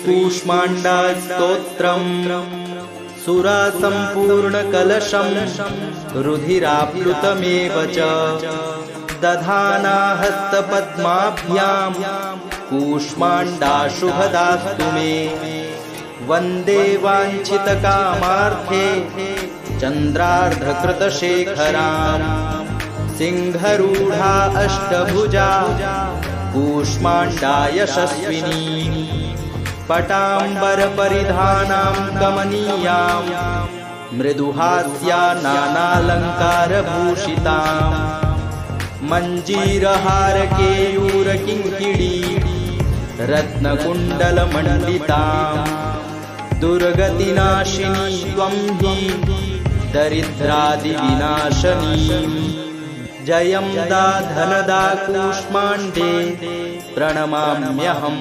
श्रीकूष्माण्डा स्तोत्रम् सुरासम्पूर्णकलशं रुधिराप्लुतमेव च दधाना हस्तपद्माभ्यां कूष्माण्डाशुभदास्तु मे वन्दे वाञ्छितकामार्थे चन्द्रार्धकृतशेखरां सिंहरूढा अष्टभुजा कूष्माण्डा यशस्विनी पटाम्बरपरिधानां कमनीयां मृदुहास्या नानालङ्कारभूषितां मञ्जीरहारकेयूरकिङ्किणी रत्नकुण्डलमण्डितां दुर्गतिनाशिनी त्वं हि दरिद्रादिविनाशनी जयं दा धनदा कूष्माण्डे प्रणमाम्यहम्